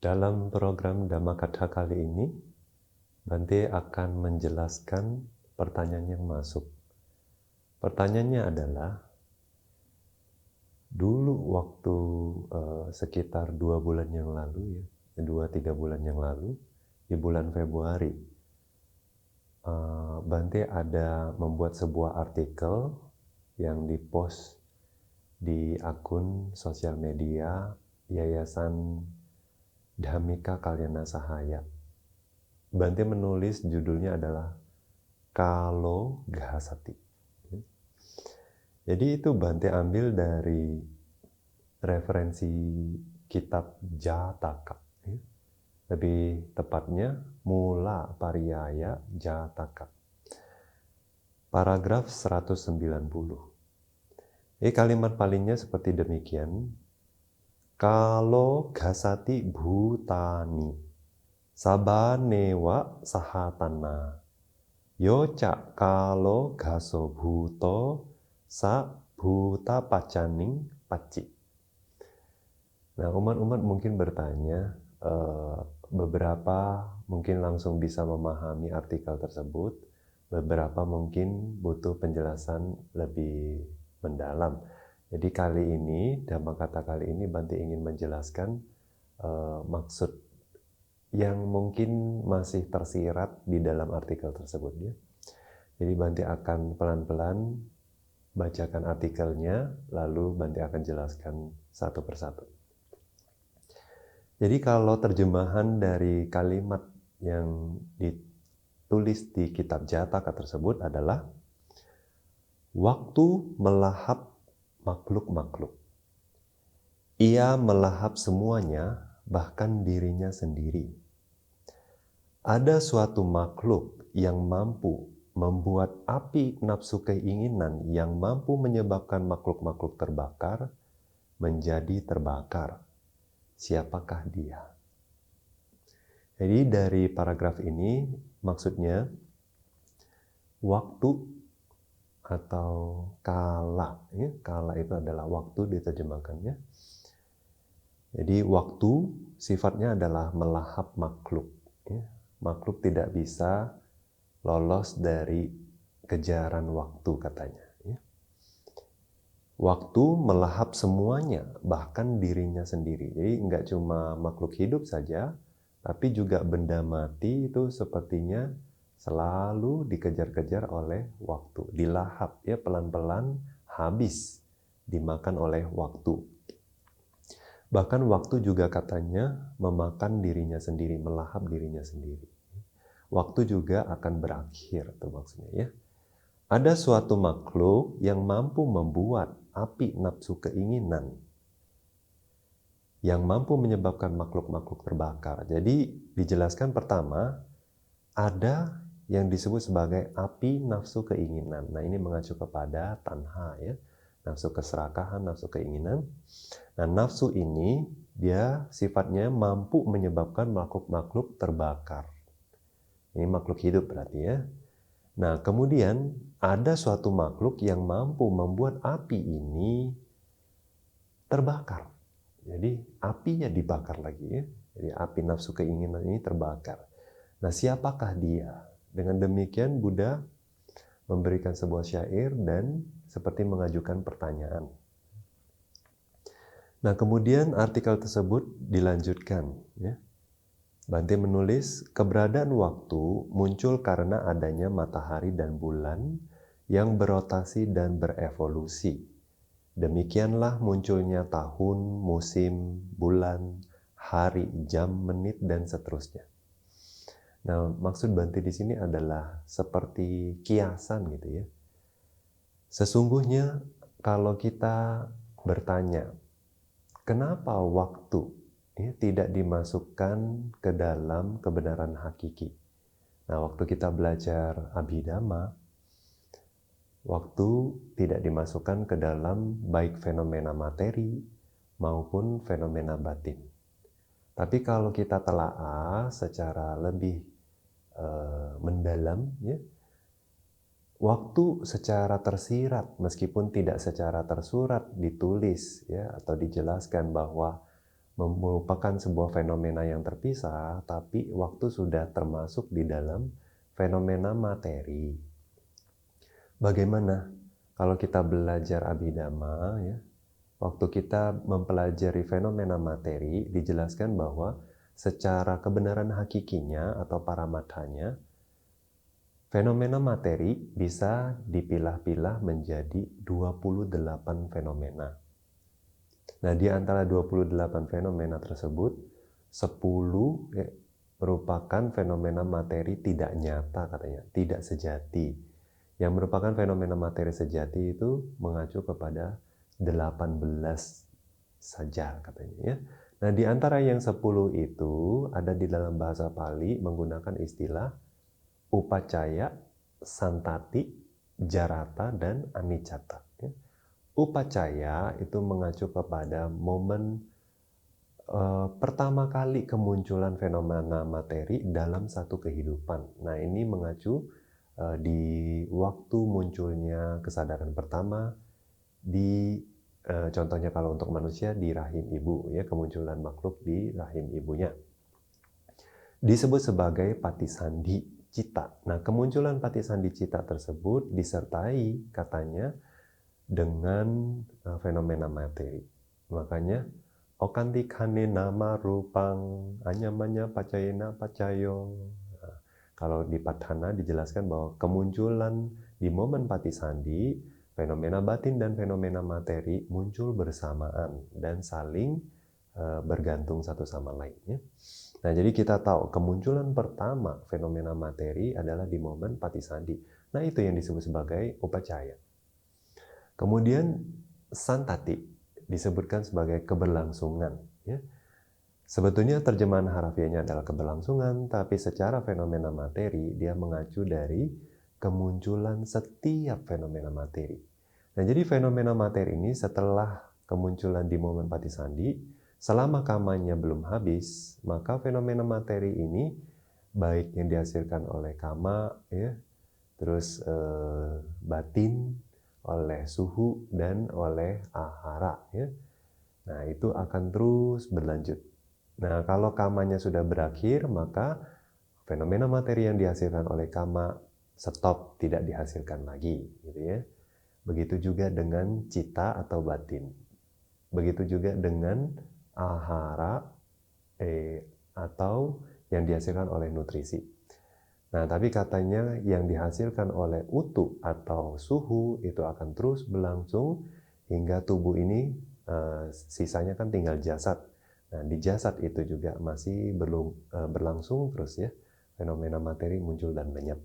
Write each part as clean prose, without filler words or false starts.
Dalam program Dhammakatha kali ini, Bante akan menjelaskan pertanyaan yang masuk. Pertanyaannya adalah, dulu waktu sekitar 2 bulan yang lalu, 2-3 bulan yang lalu, di bulan Februari, Bante ada membuat sebuah artikel yang dipost di akun sosial media Yayasan Dhammika Kalyana Sahaya. Bante menulis judulnya adalah Kalo Ghasati. Jadi itu Bante ambil dari referensi kitab Jataka. Lebih tepatnya Mula Pariyaya Jataka. Paragraf 190. Kalimat palingnya seperti demikian. Kalo ghasati bhutani sabanewa sahatana yoca kalo gaso bhuto sa bhuta pacaning paci. Nah, umat-umat mungkin bertanya, beberapa mungkin langsung bisa memahami artikel tersebut, beberapa mungkin butuh penjelasan lebih mendalam. Jadi kali ini, Dhammakatha kali ini Bante ingin menjelaskan maksud yang mungkin masih tersirat di dalam artikel tersebut. Ya. Jadi Bante akan pelan-pelan bacakan artikelnya, lalu Bante akan jelaskan satu persatu. Jadi kalau terjemahan dari kalimat yang ditulis di kitab Jataka tersebut adalah waktu melahap makhluk-makhluk. Ia melahap semuanya, bahkan dirinya sendiri. Ada suatu makhluk yang mampu membuat api nafsu keinginan yang mampu menyebabkan makhluk-makhluk terbakar menjadi terbakar. Siapakah dia? Jadi dari paragraf ini maksudnya waktu atau kala. Kala itu adalah waktu diterjemahkannya. Jadi waktu sifatnya adalah melahap makhluk. Makhluk tidak bisa lolos dari kejaran waktu katanya. Waktu melahap semuanya, bahkan dirinya sendiri. Jadi nggak cuma makhluk hidup saja, tapi juga benda mati itu sepertinya selalu dikejar-kejar oleh waktu. Dilahap, ya pelan-pelan habis, dimakan oleh waktu. Bahkan waktu juga katanya memakan dirinya sendiri, melahap dirinya sendiri. Waktu juga akan berakhir, itu maksudnya ya. Ada suatu makhluk yang mampu membuat api nafsu keinginan yang mampu menyebabkan makhluk-makhluk terbakar. Jadi dijelaskan pertama, ada yang disebut sebagai api nafsu keinginan. Nah, ini mengacu kepada tanha ya, nafsu keserakahan, nafsu keinginan. Nah, nafsu ini dia sifatnya mampu menyebabkan makhluk-makhluk terbakar. Ini makhluk hidup berarti ya. Nah, kemudian ada suatu makhluk yang mampu membuat api ini terbakar. Jadi apinya dibakar lagi ya. Jadi api nafsu keinginan ini terbakar. Nah, siapakah dia? Dengan demikian Buddha memberikan sebuah syair dan seperti mengajukan pertanyaan. Nah, kemudian artikel tersebut dilanjutkan ya. Bante menulis, keberadaan waktu muncul karena adanya matahari dan bulan yang berotasi dan berevolusi. Demikianlah munculnya tahun, musim, bulan, hari, jam, menit, dan seterusnya. Nah, maksud Bante di sini adalah seperti kiasan gitu ya. Sesungguhnya kalau kita bertanya, kenapa waktu tidak dimasukkan ke dalam kebenaran hakiki? Nah, waktu kita belajar Abhidhamma, waktu tidak dimasukkan ke dalam baik fenomena materi maupun fenomena batin. Tapi kalau kita telaah secara lebih mendalam, ya, waktu secara tersirat meskipun tidak secara tersurat ditulis ya atau dijelaskan bahwa merupakan sebuah fenomena yang terpisah, tapi waktu sudah termasuk di dalam fenomena materi. Bagaimana kalau kita belajar Abhidhamma, ya, waktu kita mempelajari fenomena materi, dijelaskan bahwa secara kebenaran hakikinya atau paramattanya, fenomena materi bisa dipilah-pilah menjadi 28 fenomena. Nah, di antara 28 fenomena tersebut, 10 merupakan fenomena materi tidak nyata katanya, tidak sejati. Yang merupakan fenomena materi sejati itu mengacu kepada 18 saja katanya ya. Nah, di antara yang 10 itu ada di dalam bahasa Pali menggunakan istilah upacaya, santati, jarata, dan anicata. Ya. Upacaya itu mengacu kepada momen pertama kali kemunculan fenomena materi dalam satu kehidupan. Nah, ini mengacu di waktu munculnya kesadaran pertama di contohnya kalau untuk manusia di rahim ibu, ya, kemunculan makhluk di rahim ibunya. Disebut sebagai patisandhi cita. Nah, kemunculan patisandhi cita tersebut disertai katanya dengan fenomena materi. Makanya okantikane nama rupang anyamanya pacayena pacayo. Nah, kalau di Patthana dijelaskan bahwa kemunculan di momen patisandhi, fenomena batin dan fenomena materi muncul bersamaan dan saling bergantung satu sama lainnya. Nah, jadi kita tahu kemunculan pertama fenomena materi adalah di momen patisandhi. Nah, itu yang disebut sebagai upacaya. Kemudian santati disebutkan sebagai keberlangsungan. Ya. Sebetulnya terjemahan harafiahnya adalah keberlangsungan, tapi secara fenomena materi dia mengacu dari kemunculan setiap fenomena materi. Nah, jadi fenomena materi ini setelah kemunculan di momen patisandhi, selama kamanya belum habis, maka fenomena materi ini baik yang dihasilkan oleh kama, ya, terus batin, oleh suhu, dan oleh ahara. Ya. Nah, itu akan terus berlanjut. Nah, kalau kamanya sudah berakhir, maka fenomena materi yang dihasilkan oleh kama stop, tidak dihasilkan lagi. Gitu ya. Begitu juga dengan cita atau batin. Begitu juga dengan ahara atau yang dihasilkan oleh nutrisi. Nah, tapi katanya yang dihasilkan oleh utu atau suhu itu akan terus berlangsung hingga tubuh ini sisanya kan tinggal jasad. Nah, di jasad itu juga masih berlangsung terus ya, fenomena materi muncul dan lenyap.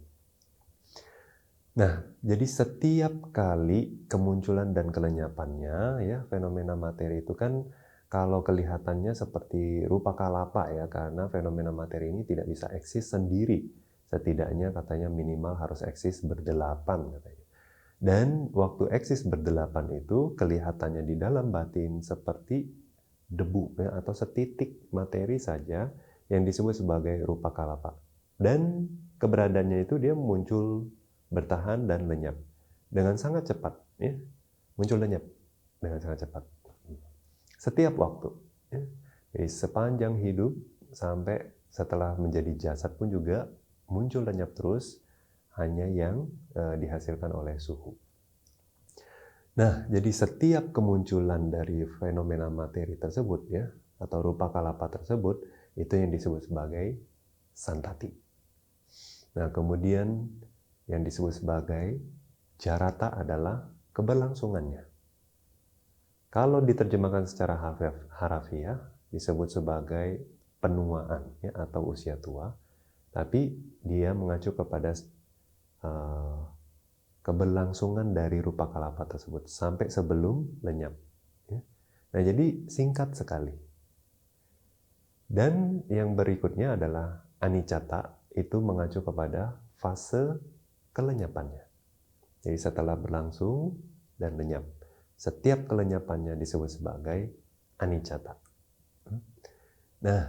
Nah, jadi setiap kali kemunculan dan kelenyapannya ya, fenomena materi itu kan kalau kelihatannya seperti rupa kalapa ya, karena fenomena materi ini tidak bisa eksis sendiri. Setidaknya katanya minimal harus eksis berdelapan katanya. Dan waktu eksis berdelapan itu kelihatannya di dalam batin seperti debu ya, atau setitik materi saja yang disebut sebagai rupa kalapa. Dan keberadaannya itu dia muncul, bertahan, dan lenyap dengan sangat cepat ya. Muncul lenyap dengan sangat cepat setiap waktu ya. Jadi sepanjang hidup sampai setelah menjadi jasad pun juga muncul lenyap terus, hanya yang dihasilkan oleh suhu. Nah, jadi setiap kemunculan dari fenomena materi tersebut ya, atau rupa kalapa tersebut, itu yang disebut sebagai santati. Nah, kemudian yang disebut sebagai jarata adalah keberlangsungannya. Kalau diterjemahkan secara harafiah disebut sebagai penuaan ya, atau usia tua, tapi dia mengacu kepada keberlangsungan dari rupa kalapa tersebut sampai sebelum lenyap. Ya. Nah, jadi singkat sekali. Dan yang berikutnya adalah anicata, itu mengacu kepada fase kelenyapannya. Jadi setelah berlangsung dan lenyap, setiap kelenyapannya disebut sebagai anicata. Nah,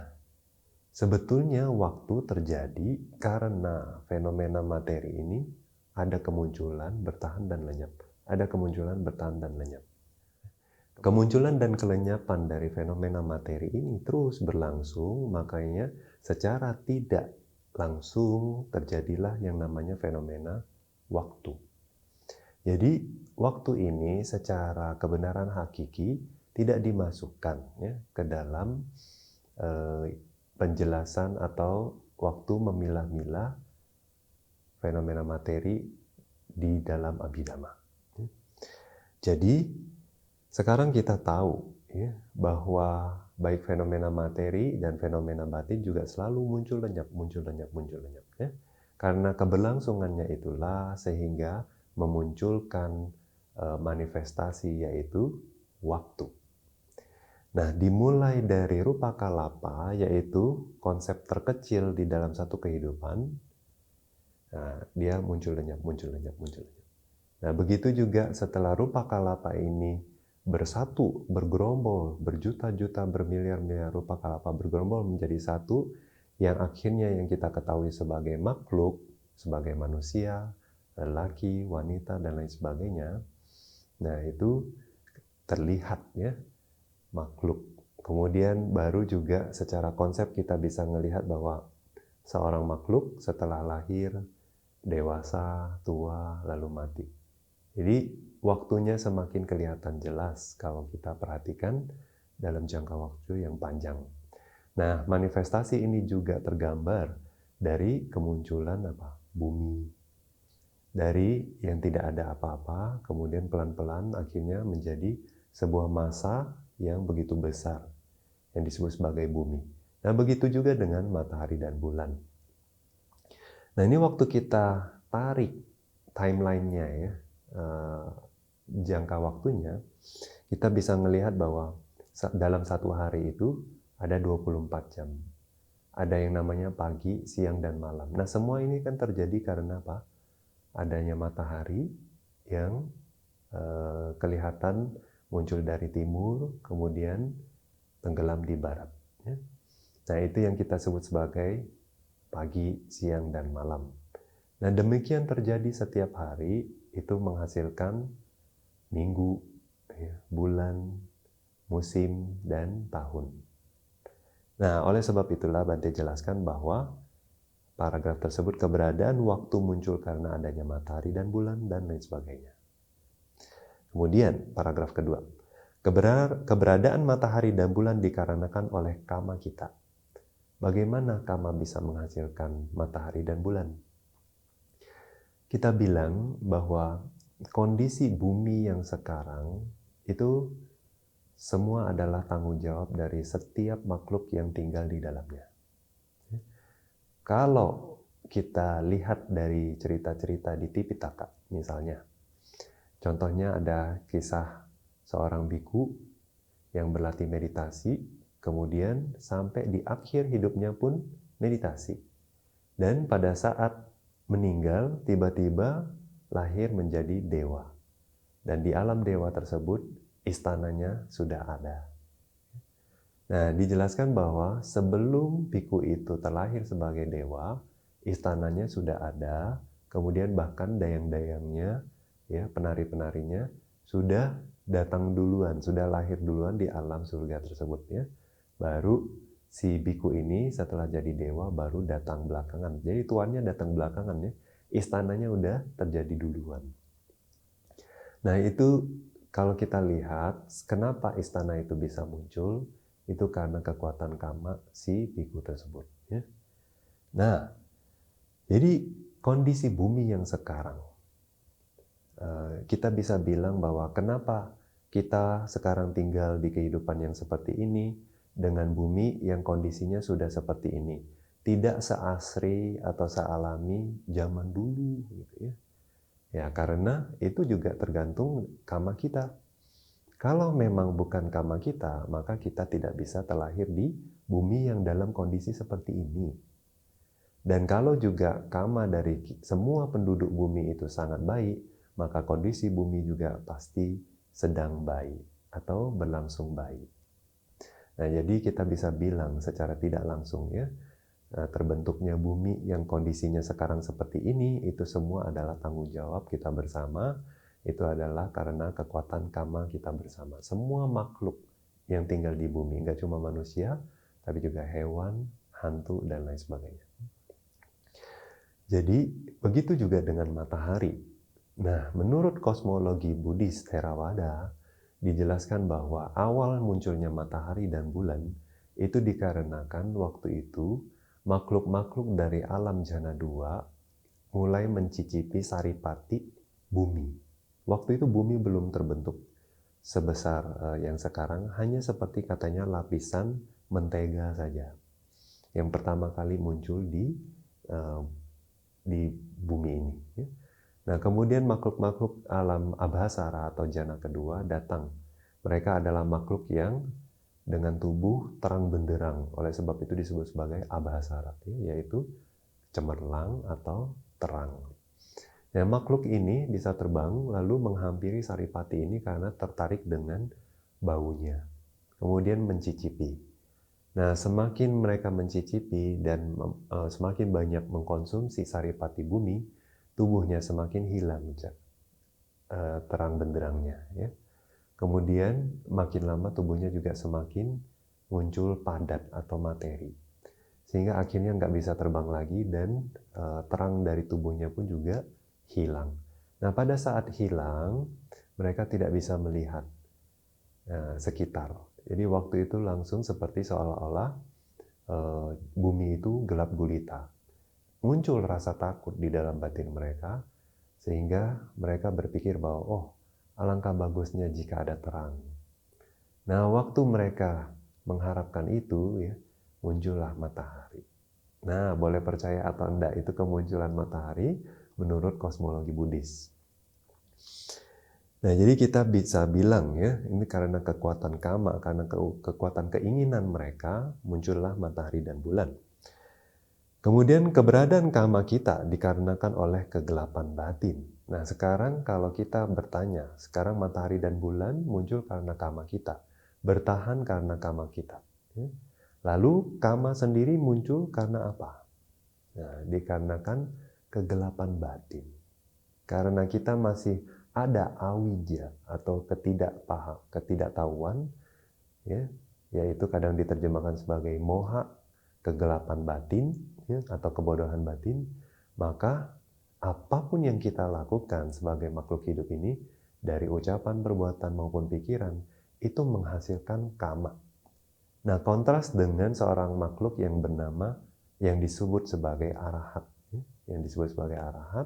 sebetulnya waktu terjadi karena fenomena materi ini ada kemunculan, bertahan, dan lenyap. Ada kemunculan, bertahan, dan lenyap. Kemunculan dan kelenyapan dari fenomena materi ini terus berlangsung, makanya secara tidak langsung terjadilah yang namanya fenomena waktu. Jadi waktu ini secara kebenaran hakiki tidak dimasukkan ya, ke dalam penjelasan atau waktu memilah-milah fenomena materi di dalam Abhidhamma. Jadi sekarang kita tahu ya, bahwa baik fenomena materi dan fenomena batin juga selalu muncul lenyap, muncul lenyap, muncul lenyap. Ya. Karena keberlangsungannya itulah sehingga memunculkan manifestasi yaitu waktu. Nah, dimulai dari rupa kalapa, yaitu konsep terkecil di dalam satu kehidupan, nah, dia muncul lenyap, muncul lenyap, muncul lenyap. Nah, begitu juga setelah rupa kalapa ini bersatu, bergerombol, berjuta-juta, bermiliar-miliar rupa kalapa bergerombol menjadi satu, yang akhirnya yang kita ketahui sebagai makhluk, sebagai manusia, lelaki, wanita, dan lain sebagainya. Nah, itu terlihat ya, makhluk. Kemudian baru juga secara konsep kita bisa melihat bahwa seorang makhluk setelah lahir, dewasa, tua, lalu mati. Jadi waktunya semakin kelihatan jelas kalau kita perhatikan dalam jangka waktu yang panjang. Nah, manifestasi ini juga tergambar dari kemunculan bumi. Dari yang tidak ada apa-apa, kemudian pelan-pelan akhirnya menjadi sebuah massa yang begitu besar, yang disebut sebagai bumi. Nah, begitu juga dengan matahari dan bulan. Nah, ini waktu kita tarik timeline-nya ya, jangka waktunya, kita bisa melihat bahwa dalam satu hari itu ada 24 jam. Ada yang namanya pagi, siang, dan malam. Nah, semua ini kan terjadi karena apa? Adanya matahari yang kelihatan muncul dari timur, kemudian tenggelam di barat. Ya. Nah, itu yang kita sebut sebagai pagi, siang, dan malam. Nah, demikian terjadi setiap hari, itu menghasilkan minggu, ya, bulan, musim, dan tahun. Nah, oleh sebab itulah Bante jelaskan bahwa paragraf tersebut keberadaan waktu muncul karena adanya matahari dan bulan dan lain sebagainya. Kemudian paragraf kedua, keberadaan matahari dan bulan dikarenakan oleh kama kita. Bagaimana kama bisa menghasilkan matahari dan bulan? Kita bilang bahwa kondisi bumi yang sekarang itu semua adalah tanggung jawab dari setiap makhluk yang tinggal di dalamnya. Kalau kita lihat dari cerita-cerita di Tipitaka misalnya, contohnya ada kisah seorang biku yang berlatih meditasi, kemudian sampai di akhir hidupnya pun meditasi. Dan pada saat meninggal, tiba-tiba lahir menjadi dewa. Dan di alam dewa tersebut, istananya sudah ada. Nah, dijelaskan bahwa sebelum biku itu terlahir sebagai dewa, istananya sudah ada, kemudian bahkan dayang-dayangnya, ya, penari-penarinya sudah datang duluan, sudah lahir duluan di alam surga tersebut, ya. Baru si biku ini setelah jadi dewa baru datang belakangan. Jadi tuannya datang belakangan, ya. Istananya udah terjadi duluan. Nah, itu kalau kita lihat kenapa istana itu bisa muncul, itu karena kekuatan kama si biku tersebut. Ya. Nah, jadi kondisi bumi yang sekarang, kita bisa bilang bahwa kenapa kita sekarang tinggal di kehidupan yang seperti ini dengan bumi yang kondisinya sudah seperti ini. Tidak seasri atau sealami zaman dulu. Gitu ya. Ya, karena itu juga tergantung kama kita. Kalau memang bukan kama kita, maka kita tidak bisa terlahir di bumi yang dalam kondisi seperti ini. Dan kalau juga kama dari semua penduduk bumi itu sangat baik, maka kondisi bumi juga pasti sedang baik atau berlangsung baik. Nah, jadi kita bisa bilang secara tidak langsung ya, terbentuknya bumi yang kondisinya sekarang seperti ini, itu semua adalah tanggung jawab kita bersama, itu adalah karena kekuatan kama kita bersama. Semua makhluk yang tinggal di bumi, nggak cuma manusia, tapi juga hewan, hantu, dan lain sebagainya. Jadi, begitu juga dengan matahari. Nah, menurut kosmologi Buddhis Theravada, dijelaskan bahwa awal munculnya matahari dan bulan itu dikarenakan waktu itu makhluk-makhluk dari alam jana 2 mulai mencicipi saripati bumi. Waktu itu bumi belum terbentuk sebesar yang sekarang, hanya seperti katanya lapisan mentega saja. Yang pertama kali muncul di bumi ini. Nah, kemudian makhluk-makhluk alam Abhasara atau jana kedua datang. Mereka adalah makhluk yang dengan tubuh terang benderang, oleh sebab itu disebut sebagai Abhasara, yaitu cemerlang atau terang. Nah, makhluk ini bisa terbang lalu menghampiri saripati ini karena tertarik dengan baunya. Kemudian mencicipi. Nah, semakin mereka mencicipi dan semakin banyak mengkonsumsi saripati bumi, tubuhnya semakin hilang terang benderangnya. Ya. Kemudian makin lama tubuhnya juga semakin muncul padat atau materi. Sehingga akhirnya nggak bisa terbang lagi dan terang dari tubuhnya pun juga hilang. Nah, pada saat hilang, mereka tidak bisa melihat sekitar. Jadi waktu itu langsung seperti seolah-olah bumi itu gelap gulita. Muncul rasa takut di dalam batin mereka, sehingga mereka berpikir bahwa, oh, alangkah bagusnya jika ada terang. Nah, waktu mereka mengharapkan itu, ya, muncullah matahari. Nah, boleh percaya atau enggak, itu kemunculan matahari menurut kosmologi Buddhis. Nah, jadi kita bisa bilang ya, ini karena kekuatan kama, karena kekuatan keinginan mereka, muncullah matahari dan bulan. Kemudian keberadaan kama kita dikarenakan oleh kegelapan batin. Nah, sekarang kalau kita bertanya, sekarang matahari dan bulan muncul karena kama kita, bertahan karena kama kita. Lalu kama sendiri muncul karena apa? Nah, dikarenakan kegelapan batin. Karena kita masih ada awija atau ketidaktahuan, ya, yaitu kadang diterjemahkan sebagai moha, kegelapan batin, ya, atau kebodohan batin, maka apapun yang kita lakukan sebagai makhluk hidup ini, dari ucapan, perbuatan maupun pikiran, itu menghasilkan kama. Nah, kontras dengan seorang makhluk yang bernama, yang disebut sebagai arahat, ya, yang disebut sebagai arahat,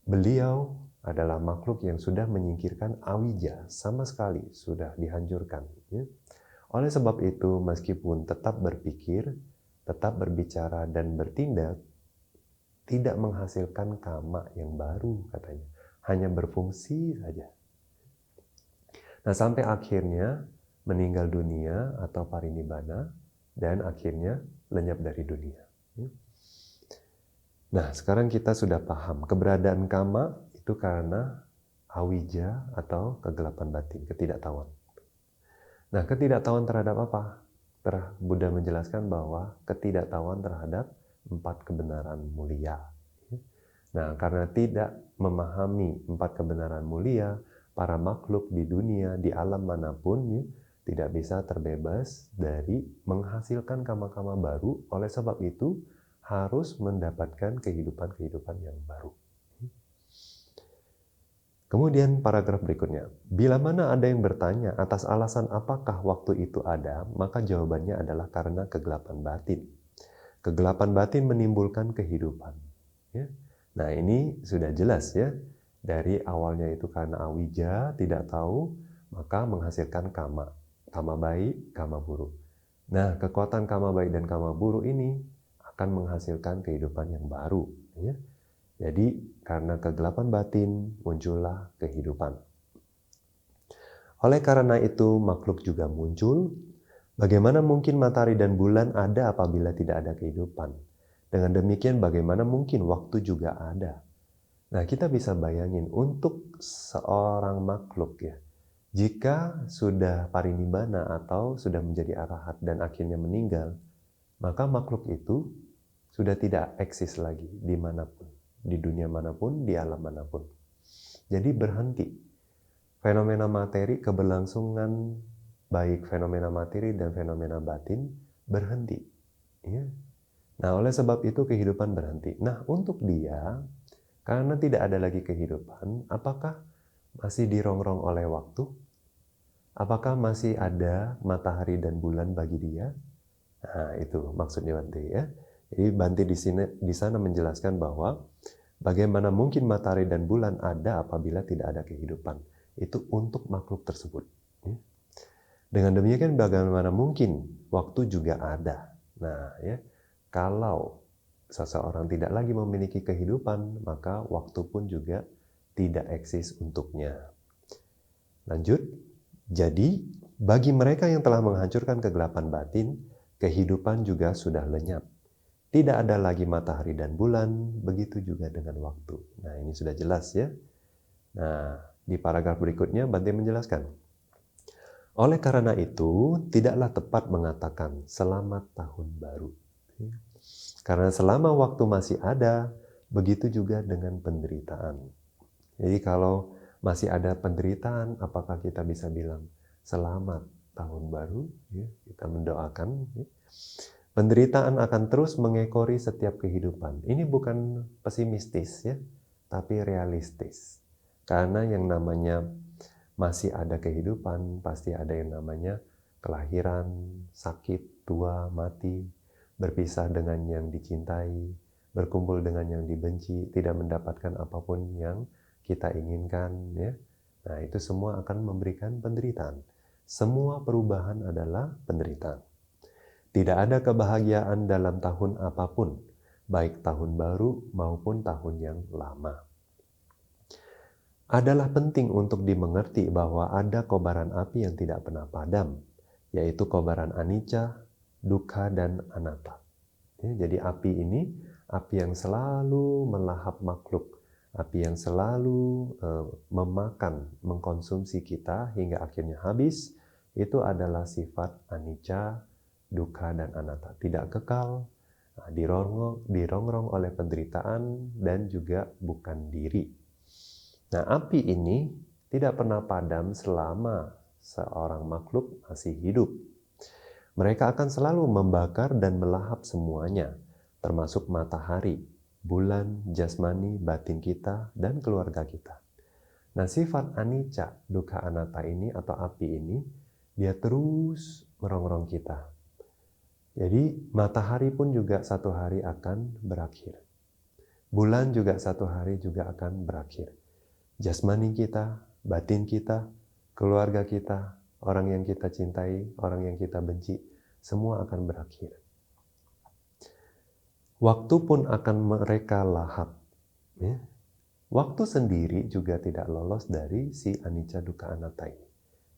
beliau adalah makhluk yang sudah menyingkirkan awija, sama sekali sudah dihancurkan. Ya. Oleh sebab itu, meskipun tetap berpikir, tetap berbicara dan bertindak, tidak menghasilkan kama yang baru katanya. Hanya berfungsi saja. Nah, sampai akhirnya meninggal dunia atau parinibbana, dan akhirnya lenyap dari dunia. Nah, sekarang kita sudah paham keberadaan kama itu karena awija atau kegelapan batin, ketidaktahuan. Nah, ketidaktahuan terhadap apa? Buddha menjelaskan bahwa ketidaktahuan terhadap 4 kebenaran mulia. Nah, karena tidak memahami 4 kebenaran mulia, para makhluk di dunia, di alam manapun, tidak bisa terbebas dari menghasilkan kama-kama baru. Oleh sebab itu, harus mendapatkan kehidupan-kehidupan yang baru. Kemudian paragraf berikutnya, bila mana ada yang bertanya atas alasan apakah waktu itu ada, maka jawabannya adalah karena kegelapan batin. Kegelapan batin menimbulkan kehidupan. Ya. Nah, ini sudah jelas ya, dari awalnya itu karena awija, tidak tahu, maka menghasilkan kama. Kama baik, kama buruk. Nah, kekuatan kama baik dan kama buruk ini akan menghasilkan kehidupan yang baru. Ya. Jadi, karena kegelapan batin, muncullah kehidupan. Oleh karena itu, makhluk juga muncul. Bagaimana mungkin matahari dan bulan ada apabila tidak ada kehidupan? Dengan demikian, bagaimana mungkin waktu juga ada? Nah, kita bisa bayangin, untuk seorang makhluk ya, jika sudah parinibbana atau sudah menjadi arahat dan akhirnya meninggal, maka makhluk itu sudah tidak eksis lagi dimanapun. Di dunia manapun, di alam manapun. Jadi berhenti. Fenomena materi, keberlangsungan baik fenomena materi dan fenomena batin berhenti. Ya. Nah, oleh sebab itu kehidupan berhenti. Nah, untuk dia, karena tidak ada lagi kehidupan, apakah masih dirongrong oleh waktu? Apakah masih ada matahari dan bulan bagi dia? Nah, itu maksudnya Bante ya. Jadi Bante di sana menjelaskan bahwa bagaimana mungkin matahari dan bulan ada apabila tidak ada kehidupan. Itu untuk makhluk tersebut. Dengan demikian bagaimana mungkin waktu juga ada. Nah, ya, kalau seseorang tidak lagi memiliki kehidupan, maka waktu pun juga tidak eksis untuknya. Lanjut. Jadi, bagi mereka yang telah menghancurkan kegelapan batin, kehidupan juga sudah lenyap. Tidak ada lagi matahari dan bulan, begitu juga dengan waktu. Nah, ini sudah jelas ya. Nah, di paragraf berikutnya Bante menjelaskan. Oleh karena itu, tidaklah tepat mengatakan selamat tahun baru. Karena selama waktu masih ada, begitu juga dengan penderitaan. Jadi kalau masih ada penderitaan, apakah kita bisa bilang selamat tahun baru? Ya, kita mendoakan. Ya. Penderitaan akan terus mengekori setiap kehidupan. Ini bukan pesimistis ya, tapi realistis. Karena yang namanya masih ada kehidupan, pasti ada yang namanya kelahiran, sakit, tua, mati, berpisah dengan yang dicintai, berkumpul dengan yang dibenci, tidak mendapatkan apapun yang kita inginkan, ya. Nah, itu semua akan memberikan penderitaan. Semua perubahan adalah penderitaan. Tidak ada kebahagiaan dalam tahun apapun, baik tahun baru maupun tahun yang lama. Adalah penting untuk dimengerti bahwa ada kobaran api yang tidak pernah padam, yaitu kobaran anicca, dukkha, dan anatta. Ya, jadi api ini, api yang selalu melahap makhluk, api yang selalu memakan, mengkonsumsi kita hingga akhirnya habis, itu adalah sifat anicca, dukkha, dan anatta. Tidak kekal, dirongrong oleh penderitaan, dan juga bukan diri. Nah, api ini tidak pernah padam selama seorang makhluk masih hidup. Mereka akan selalu membakar dan melahap semuanya, termasuk matahari, bulan, jasmani, batin kita, dan keluarga kita. Nah, sifat anicca, dukkha, anatta ini atau api ini, dia terus merongrong kita. Jadi, matahari pun juga satu hari akan berakhir. Bulan juga satu hari juga akan berakhir. Jasmani kita, batin kita, keluarga kita, orang yang kita cintai, orang yang kita benci, semua akan berakhir. Waktu pun akan mereka lahap. Ya. Waktu sendiri juga tidak lolos dari si anicca, dukkha, anatta ini.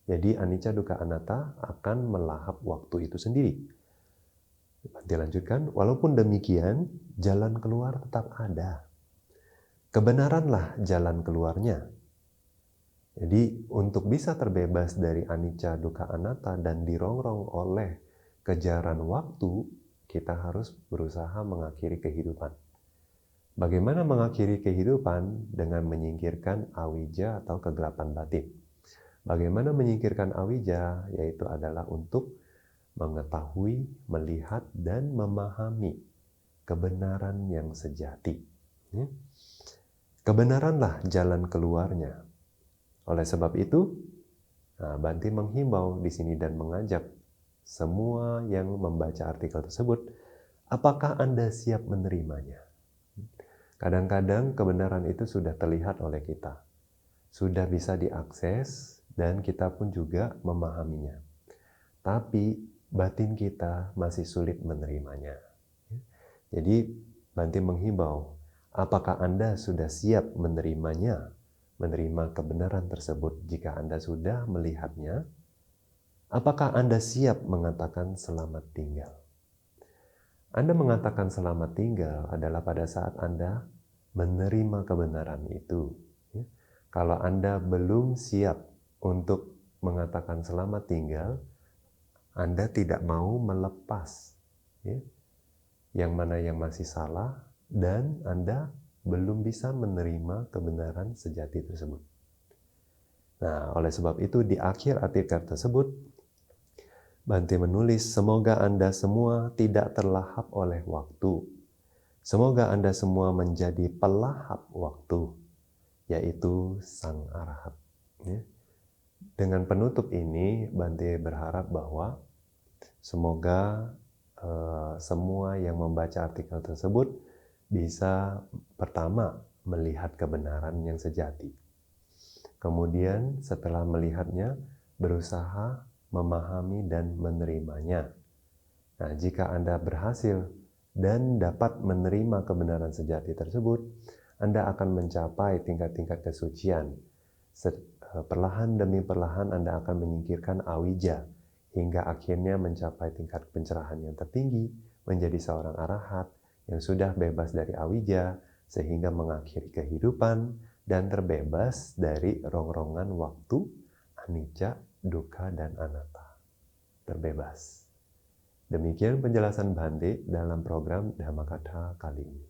Jadi anicca, dukkha, anatta akan melahap waktu itu sendiri. Nanti lanjutkan, walaupun demikian, jalan keluar tetap ada. Kebenaranlah jalan keluarnya. Jadi untuk bisa terbebas dari anicca, dukkha, anatta dan dirongrong oleh kejaran waktu, kita harus berusaha mengakhiri kehidupan. Bagaimana mengakhiri kehidupan? Dengan menyingkirkan awija atau kegelapan batin. Bagaimana menyingkirkan awija? Yaitu adalah untuk mengetahui, melihat, dan memahami kebenaran yang sejati. Kebenaranlah jalan keluarnya. Oleh sebab itu, Bante menghimbau di sini dan mengajak semua yang membaca artikel tersebut, apakah Anda siap menerimanya? Kadang-kadang kebenaran itu sudah terlihat oleh kita, sudah bisa diakses, dan kita pun juga memahaminya. Tapi batin kita masih sulit menerimanya. Jadi Bante menghimbau, apakah Anda sudah siap menerimanya? Menerima kebenaran tersebut. Jika Anda sudah melihatnya, apakah Anda siap mengatakan selamat tinggal? Anda mengatakan selamat tinggal adalah pada saat Anda menerima kebenaran itu. Kalau Anda belum siap untuk mengatakan selamat tinggal, Anda tidak mau melepas yang mana yang masih salah, dan Anda belum bisa menerima kebenaran sejati tersebut. Nah, oleh sebab itu di akhir artikel tersebut, Bhante menulis, semoga Anda semua tidak terlahap oleh waktu. Semoga Anda semua menjadi pelahap waktu, yaitu Sang Arahat. Ya. Dengan penutup ini, Bhante berharap bahwa semoga semua yang membaca artikel tersebut bisa pertama melihat kebenaran yang sejati. Kemudian setelah melihatnya, berusaha memahami dan menerimanya. Nah, jika Anda berhasil dan dapat menerima kebenaran sejati tersebut, Anda akan mencapai tingkat-tingkat kesucian. Perlahan demi perlahan Anda akan menyingkirkan awija, hingga akhirnya mencapai tingkat pencerahan yang tertinggi, menjadi seorang arahat yang sudah bebas dari awija, sehingga mengakhiri kehidupan dan terbebas dari rongrongan waktu, anicca, dukkha, dan anatta. Terbebas. Demikian penjelasan Bhante dalam program Dhammakatha kali ini.